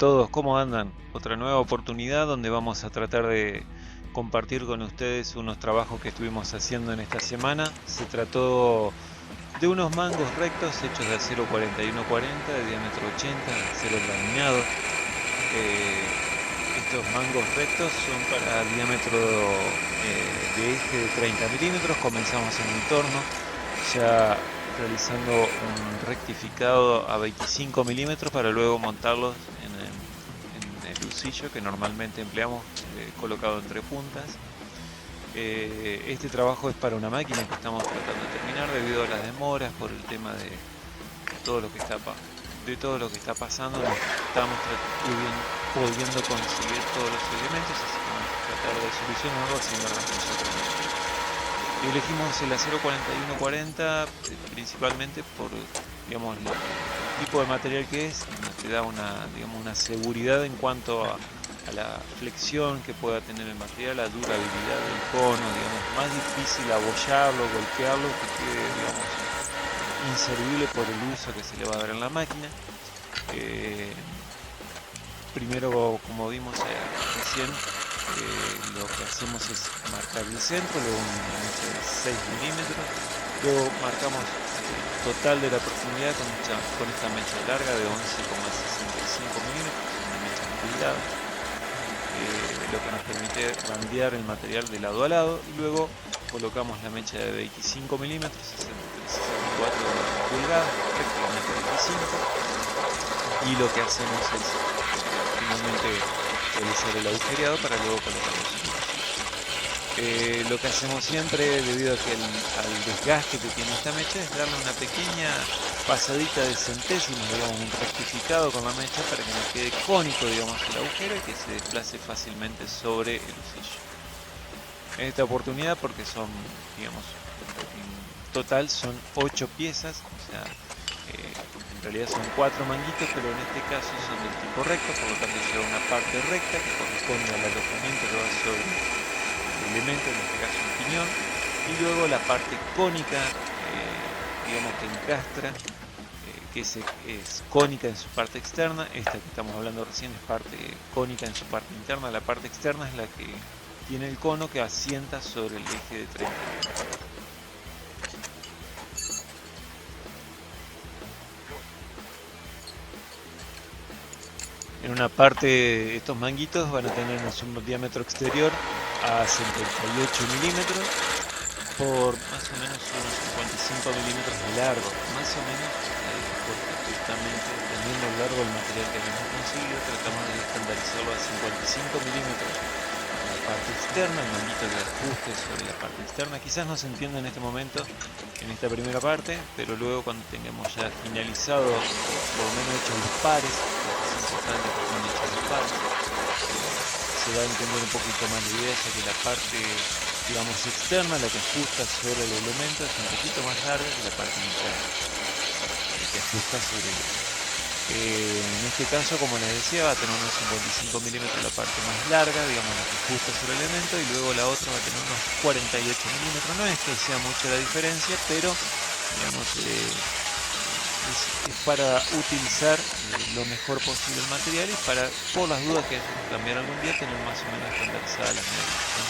todos, ¿cómo andan? Otra nueva oportunidad donde vamos a tratar de compartir con ustedes unos trabajos que estuvimos haciendo en esta semana. Se trató de unos mangos rectos hechos de acero 4140 de diámetro 80, de acero laminado. Estos mangos rectos son para diámetro de eje de 30 milímetros. Comenzamos en el torno, ya realizando un rectificado a 25 milímetros para luego montarlos en el husillo que normalmente empleamos colocado entre puntas. Este trabajo es para una máquina que estamos tratando de terminar debido a las demoras por el tema de todo lo que está pasando. No estamos pudiendo conseguir todos los elementos, así que vamos a tratar de solucionarlo haciendo nosotros. Elegimos el acero 4140 principalmente por, digamos, el tipo de material que es, te da una seguridad en cuanto a la flexión que pueda tener el material, la durabilidad del cono, digamos, más difícil abollarlo, golpearlo, que quede, digamos, inservible por el uso que se le va a dar en la máquina. Primero, como vimos recién, lo que hacemos es marcar el centro, luego una mecha de 6 milímetros, luego marcamos el total de la profundidad con esta mecha larga de 11,65 milímetros, una mecha empilada, lo que nos permite bandear el material de lado a lado, y luego colocamos la mecha de 25 milímetros, 64 pulgadas, prácticamente 25, y lo que hacemos es finalmente realizar el agujereado para luego colocar los hilos. Lo que hacemos siempre, debido a que al desgaste que tiene esta mecha, es darle una pequeña pasadita de centésimos, digamos, un rectificado con la mecha para que nos quede cónico, digamos, el agujero y que se desplace fácilmente sobre el husillo. En esta oportunidad, porque son, digamos, en total son 8 piezas, o sea, en realidad son 4 manguitos, pero en este caso son del tipo recto, por lo tanto lleva una parte recta que corresponde al alojamiento que va sobre el elemento, en este caso un piñón, y luego la parte cónica, digamos que encastra, que es cónica en su parte externa. Esta que estamos hablando recién es parte cónica en su parte interna. La parte externa es la que tiene el cono que asienta sobre el eje de 30 grados. En una parte estos manguitos van a tener un diámetro exterior a 78 milímetros por más o menos unos 55 milímetros de largo, más o menos, porque justamente dependiendo del largo del material que hayamos conseguido, tratamos de estandarizarlo a 55 milímetros en la parte externa, el manguito de ajuste sobre la parte externa. Quizás no se entienda en este momento, en esta primera parte, pero luego cuando tengamos ya finalizado, por lo menos hechos los pares, es importante que estén hechos los pares, se va a entender un poquito más la idea, ya que la parte, digamos, externa, la que ajusta sobre el elemento, es un poquito más larga que la parte interna, que ajusta sobre el elemento. En este caso, como les decía, va a tener unos 55 milímetros la parte más larga, digamos, la que ajusta sobre el elemento, y luego la otra va a tener unos 48 milímetros. No es que sea mucha la diferencia, pero, digamos, es para utilizar lo mejor posible el material y para, por las dudas que cambiar algún día, tener más o menos estandarizada las medidas, ¿no?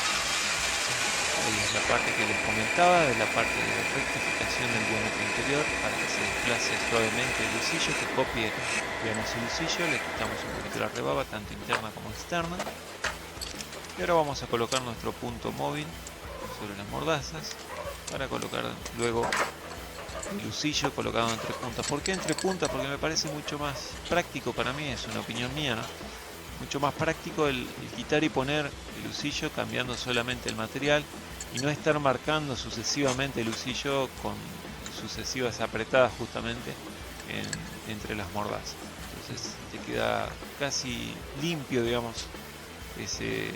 Ahí es la parte que les comentaba, de la parte de rectificación del diámetro interior para que se desplace suavemente el husillo, que copie, digamos, el husillo. Le quitamos un poquito la rebaba, tanto interna como externa. Y ahora vamos a colocar nuestro punto móvil sobre las mordazas para colocar luego el husillo colocado entre puntas. ¿Por qué entre puntas? Porque me parece mucho más práctico para mí, es una opinión mía, ¿no? Mucho más práctico el quitar y poner el husillo cambiando solamente el material y no estar marcando sucesivamente el husillo con sucesivas apretadas justamente entre las mordazas. Entonces te queda casi limpio, digamos, ese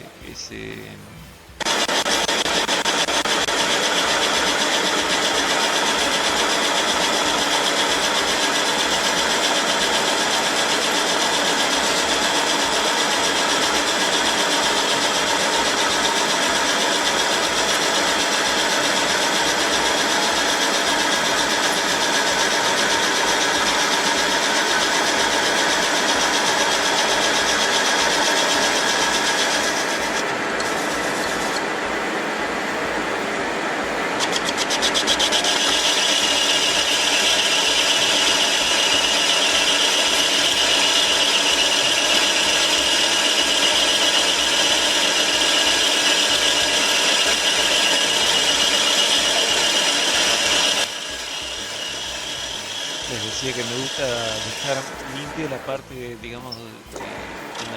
les decía que me gusta dejar limpia la parte, digamos, donde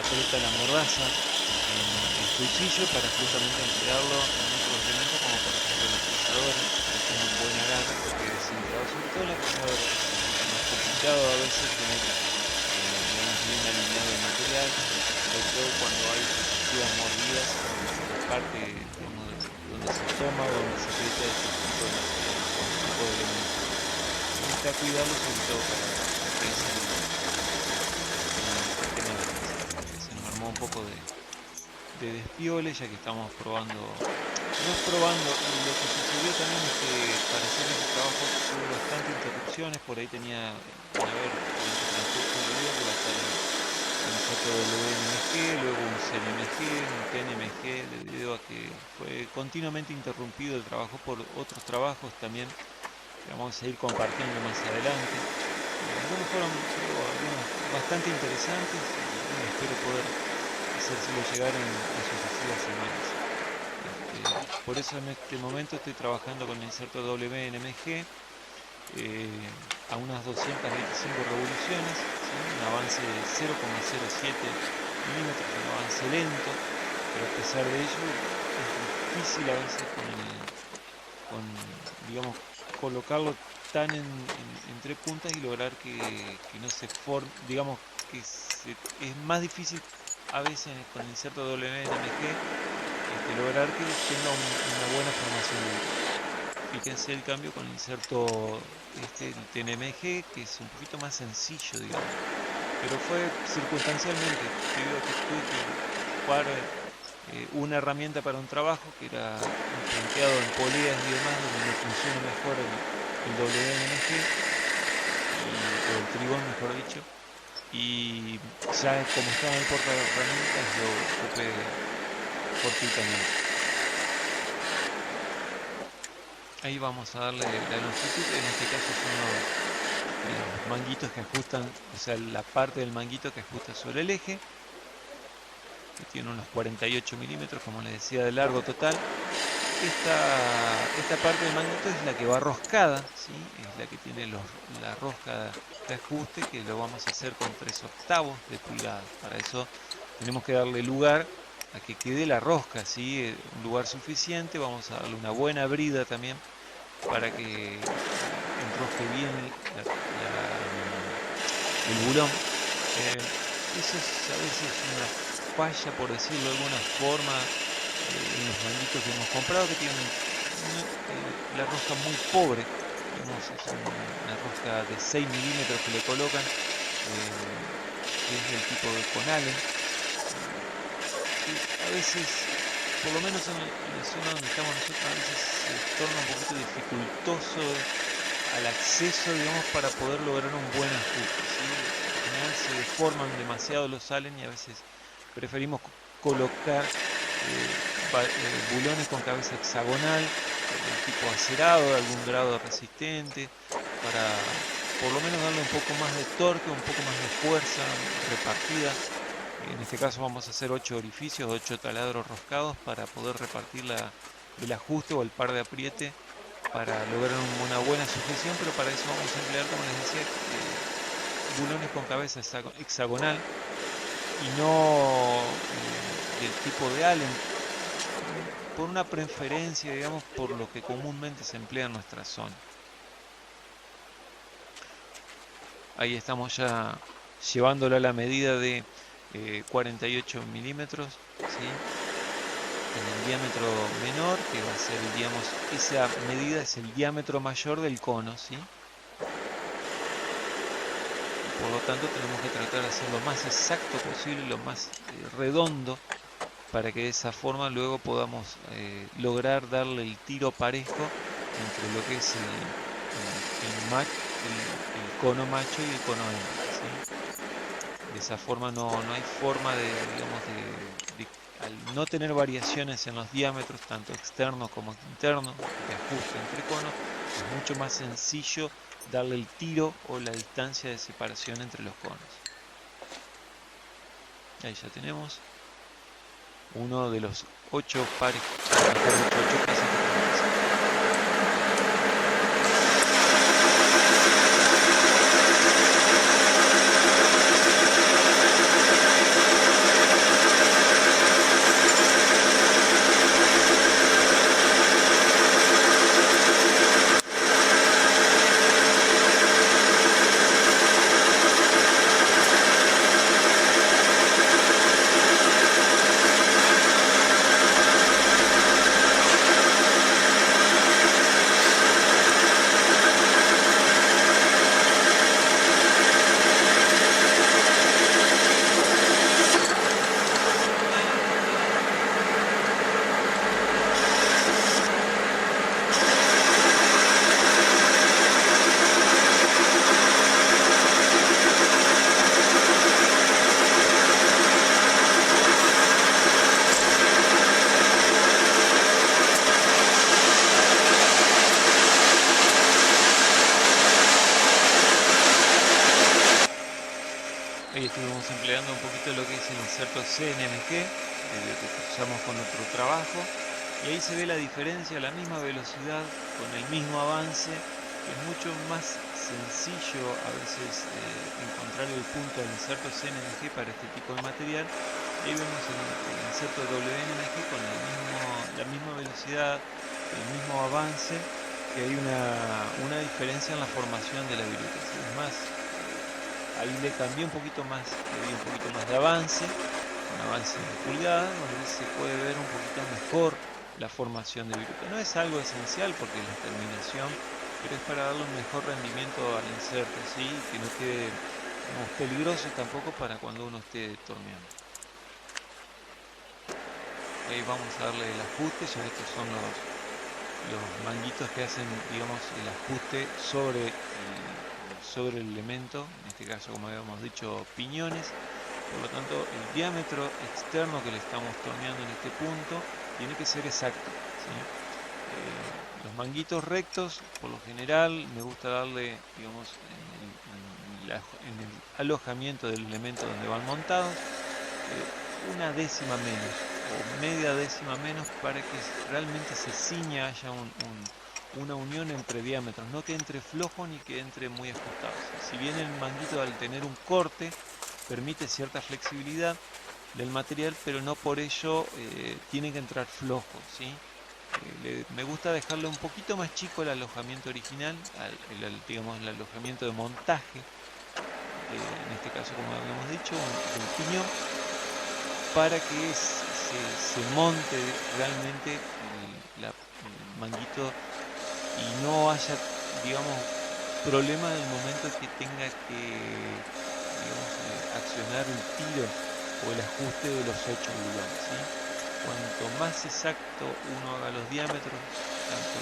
aprieta la mordaza en el cuchillo para justamente emplearlo en otros elementos como por ejemplo los trazadores, que tengan un buen agarre, porque sobre todo en la primera es más complicado a veces tener digamos, bien alineado el material, sobre todo cuando hay sucesivas mordidas en la parte digamos, donde se toma o donde se aprieta este tipo de material, este tipo de elementos. Me gusta cuidarlo sobre todo para que se nos armó un poco de despiole, ya que estamos probando, no es probando, lo que sucedió también es que para hacer ese trabajo tuve bastantes interrupciones, por ahí tenía, a ver, durante el transcurso del video que va a estar un ZWMG, luego un CNMG, un TNMG, debido a que fue continuamente interrumpido el trabajo por otros trabajos también, que vamos a ir compartiendo más adelante. Algunos fueron, creo, algunos bastante interesantes y bueno, espero poder hacérselo llegar en sucesivas semanas. Por eso en este momento estoy trabajando con el inserto WNMG a unas 225 revoluciones, ¿sí? Un avance de 0,07 milímetros, un avance lento, pero a pesar de ello es difícil a veces con digamos, colocarlo tan entre puntas y lograr que no se forme, digamos, es más difícil a veces con el inserto WNMG lograr que tenga una buena formación. Fíjense el cambio con el inserto el TNMG, que es un poquito más sencillo, digamos, pero fue circunstancialmente, debido a que tuve que ocupar una herramienta para un trabajo que era planteado en poleas y demás, donde me funciona mejor el WNMG, o el tribón mejor dicho, y ya como estaba en el porta de herramientas lo ocupé fortuitamente. Ahí vamos a darle la longitud, en este caso son los manguitos que ajustan, o sea, la parte del manguito que ajusta sobre el eje, que tiene unos 48 milímetros, como les decía, de largo total. Esta parte del manguito es la que va roscada, ¿sí? Es la que tiene la rosca de ajuste, que lo vamos a hacer con 3/8 de pulgada. Para eso tenemos que darle lugar a que quede la rosca, ¿sí? Un lugar suficiente, vamos a darle una buena brida también para que enrosque bien el bulón. Eso es a veces una falla, por decirlo de alguna forma, en los manguitos que hemos comprado, que tienen la rosca muy pobre, digamos, es una rosca de 6 milímetros que le colocan, que es del tipo de Conallen. A veces, por lo menos en la zona donde estamos nosotros, a veces se torna un poquito dificultoso al acceso, digamos, para poder lograr un buen ajuste, ¿sí? En general se deforman demasiado los Allen y a veces preferimos colocar bulones con cabeza hexagonal, del tipo acerado, de algún grado resistente, para por lo menos darle un poco más de torque, un poco más de fuerza repartida. En este caso vamos a hacer 8 orificios, 8 taladros roscados para poder repartir el ajuste o el par de apriete para lograr una buena sujeción, pero para eso vamos a emplear, como les decía, bulones con cabeza hexagonal y no del tipo de Allen, por una preferencia, digamos, por lo que comúnmente se emplea en nuestra zona. Ahí estamos ya llevándolo a la medida de 48 milímetros, ¿sí? En el diámetro menor, que va a ser, digamos, esa medida es el diámetro mayor del cono, ¿sí? Por lo tanto tenemos que tratar de hacer lo más exacto posible, lo más redondo, para que de esa forma luego podamos lograr darle el tiro parejo entre lo que es el cono macho y el cono hembra, ¿sí? De esa forma no hay forma de, digamos, al no tener variaciones en los diámetros, tanto externos como internos, de ajuste entre conos, es mucho más sencillo darle el tiro o la distancia de separación entre los conos. Ahí ya tenemos uno de los 8 pares, mejor dicho, 8 piezas que tenemos. un poquito lo que es el inserto CNMG, que usamos con nuestro trabajo, y ahí se ve la diferencia, la misma velocidad, con el mismo avance. Es mucho más sencillo a veces encontrar el punto del inserto CNMG para este tipo de material. Ahí vemos el inserto WNMG con la misma velocidad, el mismo avance, que hay una diferencia en la formación de la viruta. Es más, ahí le cambié un poquito más, le di un poquito más de avance, un avance de pulgada, donde se puede ver un poquito mejor la formación de viruta. No es algo esencial porque es la terminación, pero es para darle un mejor rendimiento al inserto, ¿sí? Que no quede peligroso tampoco para cuando uno esté torneando. Ahí vamos a darle el ajuste, ya estos son los manguitos que hacen, digamos, el ajuste sobre el elemento, en este caso, como habíamos dicho, piñones. Por lo tanto, el diámetro externo que le estamos torneando en este punto tiene que ser exacto, ¿sí? Los manguitos rectos, por lo general, me gusta darle, digamos, en el alojamiento del elemento donde van montados, una décima menos o media décima menos para que realmente se ciña, haya una unión entre diámetros, no que entre flojo ni que entre muy ajustado. Si bien el manguito, al tener un corte, permite cierta flexibilidad del material, pero no por ello tiene que entrar flojo, ¿sí? Me gusta dejarle un poquito más chico el alojamiento original, digamos el alojamiento de montaje, en este caso, como habíamos dicho, del piñón, para que se monte realmente el manguito y no haya, digamos, problema en el momento que tenga que, digamos, accionar el tiro o el ajuste de los 8 bulones, ¿sí? Cuanto más exacto uno haga los diámetros, tanto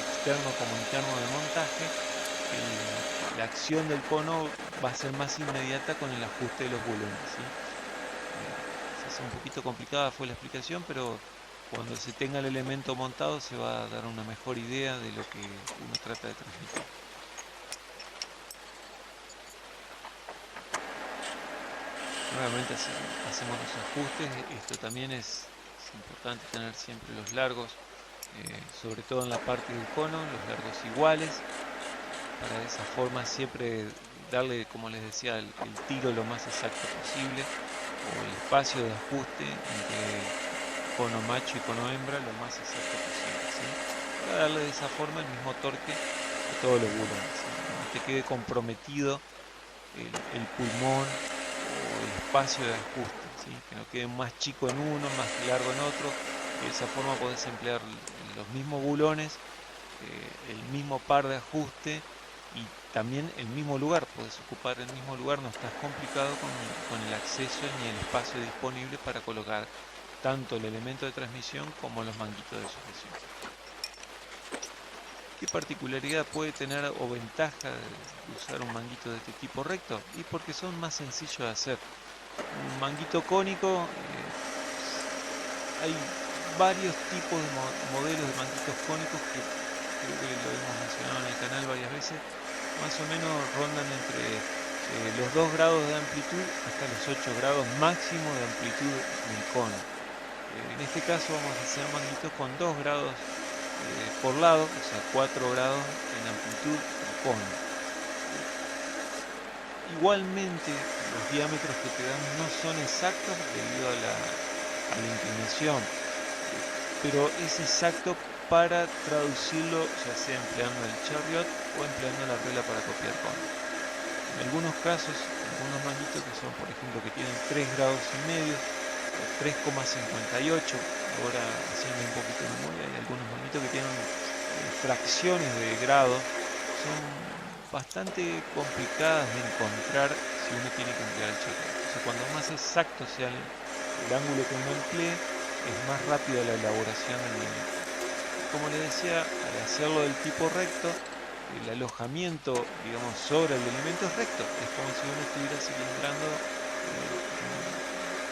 externo como interno de montaje, la acción del cono va a ser más inmediata con el ajuste de los bulones, ¿sí? Se hace un poquito complicada fue la explicación, pero cuando se tenga el elemento montado se va a dar una mejor idea de lo que uno trata de transmitir. Nuevamente hacemos los ajustes. Esto también es importante tener siempre los largos, sobre todo en la parte del cono, los largos iguales, para de esa forma siempre darle, como les decía, el tiro lo más exacto posible, o el espacio de ajuste entre cono macho y cono hembra lo más exacto posible, ¿sí? Para darle de esa forma el mismo torque a todos los bulones, ¿sí? No te quede comprometido el pulmón o el espacio de ajuste, ¿sí? Que no quede más chico en uno, más largo en otro. De esa forma podés emplear los mismos bulones, el mismo par de ajuste y también el mismo lugar. Podés ocupar el mismo lugar, no estás complicado con el acceso ni el espacio disponible para colocar tanto el elemento de transmisión como los manguitos de sujeción. ¿Qué particularidad puede tener o ventaja de usar un manguito de este tipo recto? Y porque son más sencillos de hacer. Un manguito cónico, hay varios tipos de modelos de manguitos cónicos que creo que lo hemos mencionado en el canal varias veces, más o menos rondan entre los 2 grados de amplitud hasta los 8 grados máximo de amplitud del cono. En este caso vamos a hacer manguitos con 2 grados por lado, o sea 4 grados en amplitud del cono. Igualmente los diámetros que te dan no son exactos debido a la inclinación, pero es exacto para traducirlo ya sea empleando el chariot o empleando la regla para copiar conos. En algunos casos, algunos manguitos que son, por ejemplo, que tienen 3 grados y medio o 3,58, ahora haciendo un poquito de memoria, hay algunos manguitos que tienen fracciones de grados, son bastante complicadas de encontrar si uno tiene que emplear el chariot. Entonces, cuando más exacto sea el ángulo que uno emplee, es más rápida la elaboración del elemento. Como les decía, al hacerlo del tipo recto, el alojamiento, digamos, sobre el elemento es recto. Es como si uno estuviera cilindrando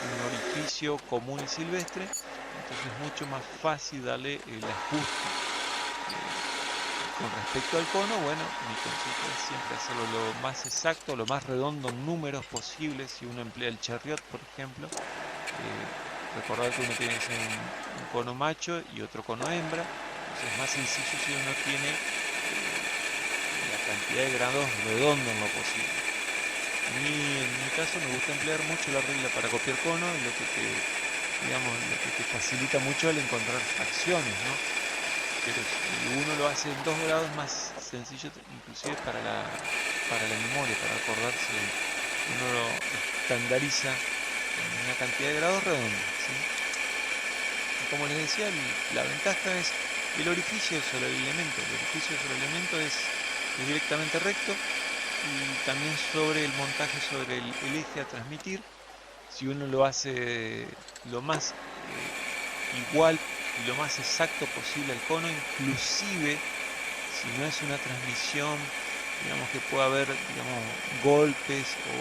un orificio común y silvestre, entonces es mucho más fácil darle el ajuste. con respecto al cono, bueno, mi consejo es siempre hacerlo lo más exacto, lo más redondo en números posible. Si uno emplea el chariot, por ejemplo, recordar que uno tiene que ser un cono macho y otro cono hembra. Entonces es más sencillo si uno tiene la cantidad de grados redondo en lo posible. En mi caso me gusta emplear mucho la regla para copiar cono, y lo que te facilita mucho el encontrar fracciones, ¿no? Pero si uno lo hace en 2 grados, es más sencillo inclusive para la memoria, para acordarse. Uno lo estandariza en una cantidad de grados redondos, ¿sí? Y como les decía, la ventaja es el orificio sobre el elemento. El orificio sobre el elemento es directamente recto, y también sobre el montaje sobre el eje a transmitir. Si uno lo hace lo más igual y lo más exacto posible al cono, inclusive si no es una transmisión, digamos que puede haber, digamos, golpes o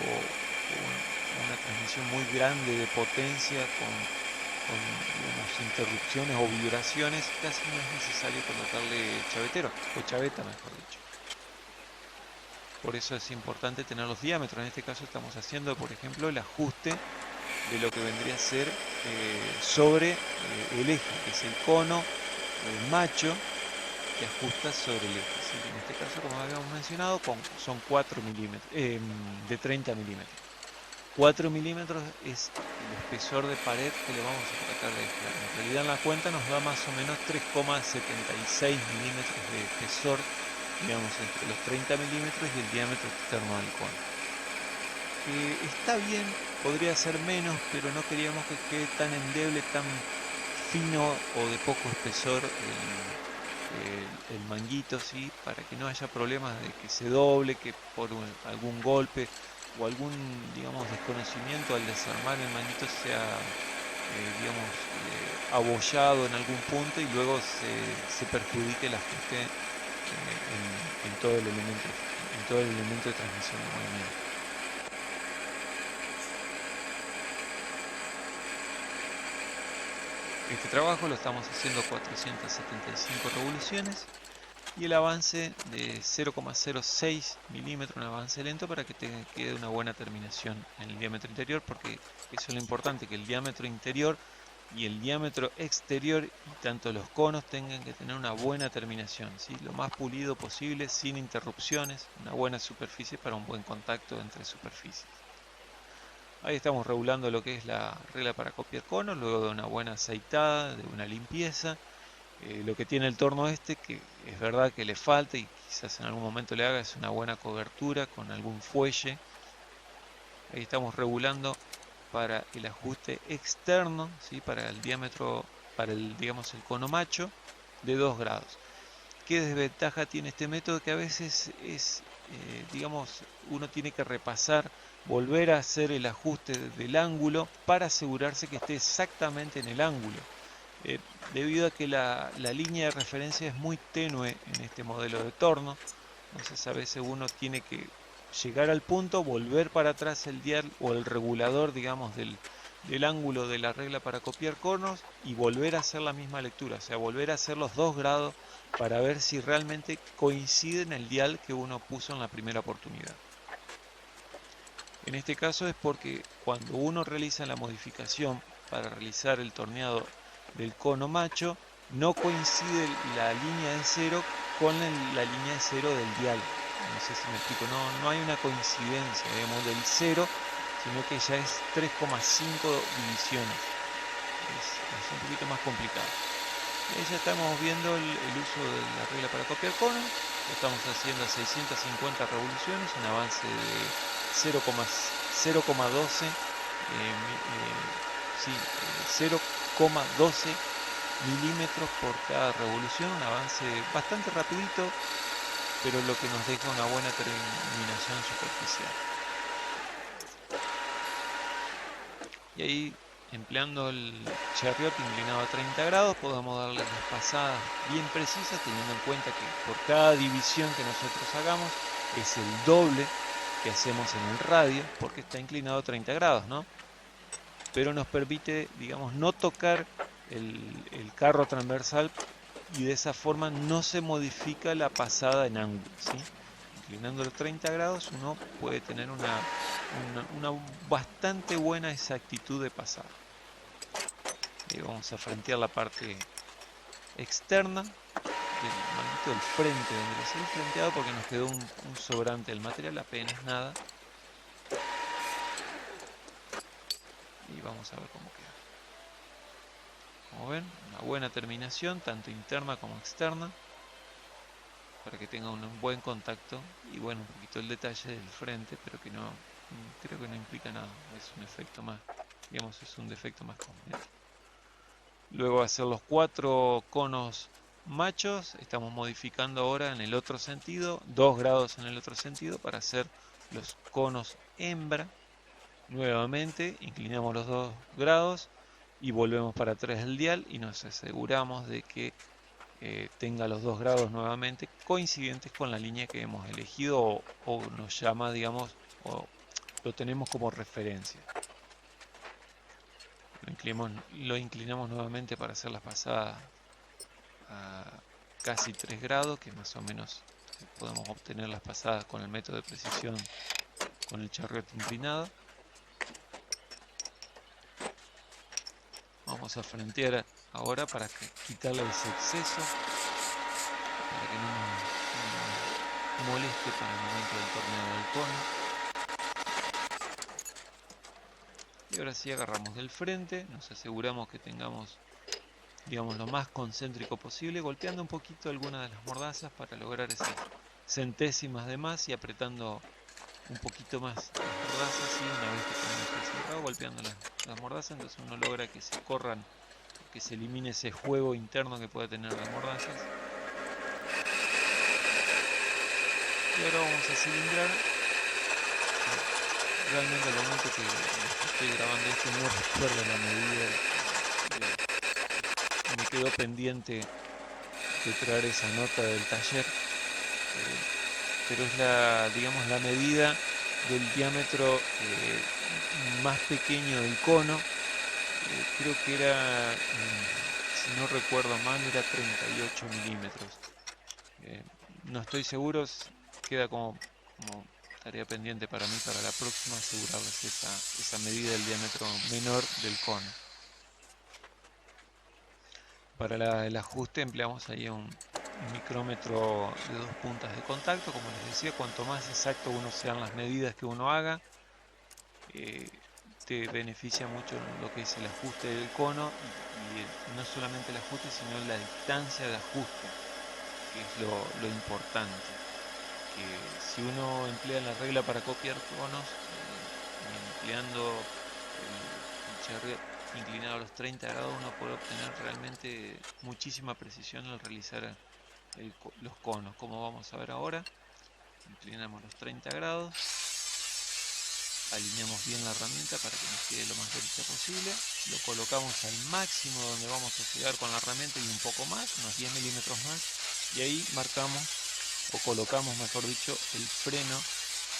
una transmisión muy grande de potencia con digamos, interrupciones o vibraciones, casi no es necesario colocarle chavetero, o chaveta mejor dicho. Por eso es importante tener los diámetros. En este caso estamos haciendo, por ejemplo, el ajuste de lo que vendría a ser sobre el eje, que es el cono macho, que ajusta sobre el eje, ¿sí? En este caso, como habíamos mencionado, son 4 milímetros, de 30 milímetros. 4 milímetros es el espesor de pared que le vamos a tratar de aislar. En realidad en la cuenta nos da más o menos 3,76 milímetros de espesor, digamos, entre los 30 milímetros y el diámetro externo del cono. Está bien, podría ser menos, pero no queríamos que quede tan endeble, tan fino o de poco espesor el manguito, ¿sí? Para que no haya problemas de que se doble, que por algún golpe o algún, digamos, desconocimiento al desarmar el manguito sea, digamos, abollado en algún punto y luego se perjudique el ajuste en todo el elemento de transmisión de movimiento. Este trabajo lo estamos haciendo 475 revoluciones y el avance de 0,06 milímetros, un avance lento para que te quede una buena terminación en el diámetro interior, porque eso es lo importante, que el diámetro interior y el diámetro exterior y tanto los conos tengan que tener una buena terminación, ¿sí? Lo más pulido posible, sin interrupciones, una buena superficie para un buen contacto entre superficies. Ahí estamos regulando lo que es la regla para copiar conos, luego de una buena aceitada, de una limpieza. Lo que tiene el torno este, que es verdad que le falta y quizás en algún momento le haga, es una buena cobertura con algún fuelle. Ahí estamos regulando para el ajuste externo, ¿sí? Para el diámetro, para digamos, el cono macho, de 2 grados. ¿Qué desventaja tiene este método? Que a veces digamos, uno tiene que repasar, volver a hacer el ajuste del ángulo para asegurarse que esté exactamente en el ángulo, debido a que la línea de referencia es muy tenue en este modelo de torno. Entonces a veces uno tiene que llegar al punto, volver para atrás el dial o el regulador, digamos, del ángulo de la regla para copiar conos y volver a hacer la misma lectura, o sea, volver a hacer los 2 grados para ver si realmente coincide en el dial que uno puso en la primera oportunidad. En este caso es porque cuando uno realiza la modificación para realizar el torneado del cono macho, no coincide la línea de cero con la línea de cero del dial. No sé si me explico, no hay una coincidencia, digamos, del cero, sino que ya es 3,5 divisiones. Es un poquito más complicado. Y ahí ya estamos viendo el uso de la regla para copiar conos. Lo estamos haciendo a 650 revoluciones, un avance de 0,12 milímetros por cada revolución, un avance bastante rapidito, pero lo que nos deja una buena terminación superficial. Y ahí, empleando el chariot inclinado a 30 grados, podemos darle las pasadas bien precisas, teniendo en cuenta que por cada división que nosotros hagamos es el doble que hacemos en el radio, porque está inclinado a 30 grados, ¿no? Pero nos permite, digamos, no tocar el carro transversal y de esa forma no se modifica la pasada en ángulo, ¿sí? Inclinando los 30 grados uno puede tener una bastante buena exactitud de pasada. Vamos a frentear la parte externa del manguito del frente, donde lo seguí frenteado porque nos quedó un sobrante del material, apenas nada. Y vamos a ver cómo queda. Como ven, una buena terminación, tanto interna como externa, para que tenga un buen contacto. Y bueno, un poquito el detalle del frente, pero que no, creo que no implica nada, es un efecto más, digamos, es un defecto más común. Luego de hacer los 4 conos machos, estamos modificando ahora en el otro sentido, 2 grados en el otro sentido, para hacer los conos hembra. Nuevamente inclinamos los 2 grados y volvemos para atrás del dial y nos aseguramos de que tenga los 2 grados nuevamente coincidentes con la línea que hemos elegido o nos llama, digamos, o lo tenemos como referencia. Lo inclinamos nuevamente para hacer las pasadas a casi 3 grados, que más o menos podemos obtener las pasadas con el método de precisión con el charriote inclinado. Vamos a frentear ahora para quitarle ese exceso, para que no nos moleste para el momento del torneo del cono. Y ahora sí agarramos del frente, nos aseguramos que tengamos, digamos, lo más concéntrico posible, golpeando un poquito algunas de las mordazas para lograr esas centésimas de más y apretando un poquito más las mordazas, y una vez que tenemos el cerrado, golpeando las mordazas, entonces uno logra que se corran, que se elimine ese juego interno que puede tener las mordazas. Y ahora vamos a cilindrar. Realmente al momento que estoy grabando esto no recuerdo la medida, me quedó pendiente de traer esa nota del taller, pero es la, digamos, la medida del diámetro más pequeño del cono. Creo que era, si no recuerdo mal, era 38 milímetros. No estoy seguro, queda como tarea pendiente para mí para la próxima asegurarles esa medida del diámetro menor del cono. Para el ajuste empleamos ahí un micrómetro de 2 puntas de contacto. Como les decía, cuanto más exacto uno sean las medidas que uno haga, te beneficia mucho lo que es el ajuste del cono y no solamente el ajuste, sino la distancia de ajuste, que es lo importante. Que si uno emplea la regla para copiar conos, empleando el charriot inclinado a los 30 grados, uno puede obtener realmente muchísima precisión al realizar los conos, como vamos a ver ahora. Inclinamos los 30 grados, alineamos bien la herramienta para que nos quede lo más derecha posible, lo colocamos al máximo donde vamos a llegar con la herramienta y un poco más, unos 10 milímetros más, y ahí marcamos o colocamos, mejor dicho, el freno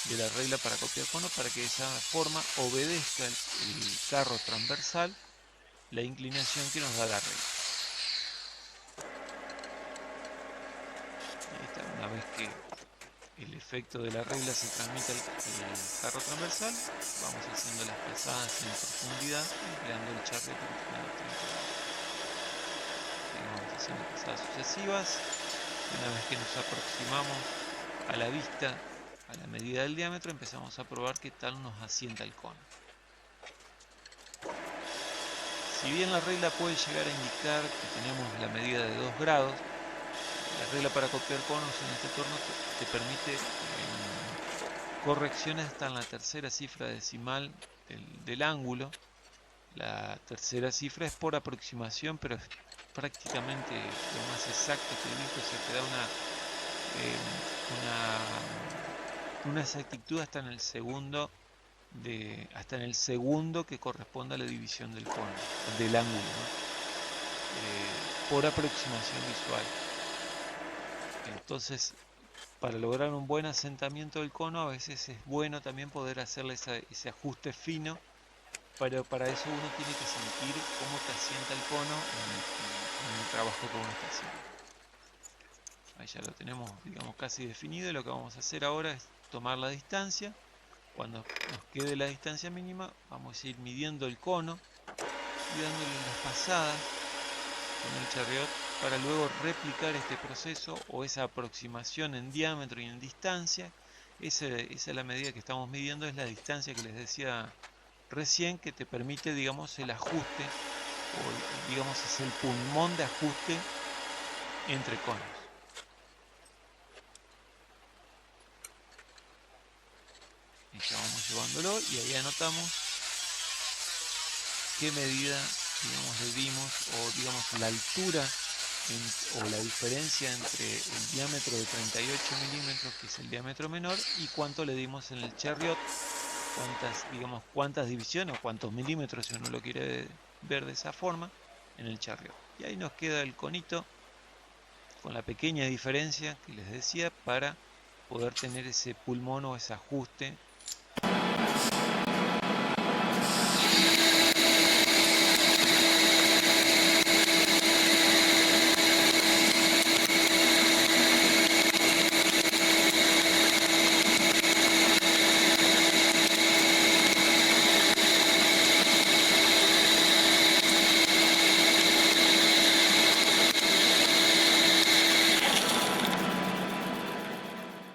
de la regla para copiar cono, para que de esa forma obedezca el carro transversal la inclinación que nos da la regla. Ahí está, una vez que el efecto de la regla se transmite al carro transversal, vamos haciendo las pasadas en profundidad empleando el charrete inclinado 30 grados. Vamos haciendo pasadas sucesivas. Una vez que nos aproximamos a la vista, a la medida del diámetro, empezamos a probar qué tal nos asienta el cono. Si bien la regla puede llegar a indicar que tenemos la medida de 2 grados, la regla para copiar conos en este torno te permite correcciones hasta en la tercera cifra decimal del ángulo. La tercera cifra es por aproximación, pero es prácticamente lo más exacto que he visto. Se te da una exactitud hasta en el segundo que corresponde a la división del cono, del ángulo, ¿no? Por aproximación visual. Entonces, para lograr un buen asentamiento del cono, a veces es bueno también poder hacerle ese ajuste fino, pero para eso uno tiene que sentir cómo te asienta el cono en el trabajo que uno está haciendo. Ahí ya lo tenemos, digamos, casi definido. Lo que vamos a hacer ahora es tomar la distancia. Cuando nos quede la distancia mínima, vamos a ir midiendo el cono y dándole las pasadas con el chariot para luego replicar este proceso o esa aproximación en diámetro y en distancia. Esa es la medida que estamos midiendo, es la distancia que les decía recién, que te permite, digamos, el ajuste, o digamos es el pulmón de ajuste entre conos. Y ya vamos llevándolo y ahí anotamos qué medida, digamos, le dimos, o digamos la altura o la diferencia entre el diámetro de 38 milímetros, que es el diámetro menor, y cuánto le dimos en el chariot, cuántas divisiones o cuántos milímetros, si uno lo quiere ver de esa forma, en el chariot. Y ahí nos queda el conito con la pequeña diferencia que les decía para poder tener ese pulmón o ese ajuste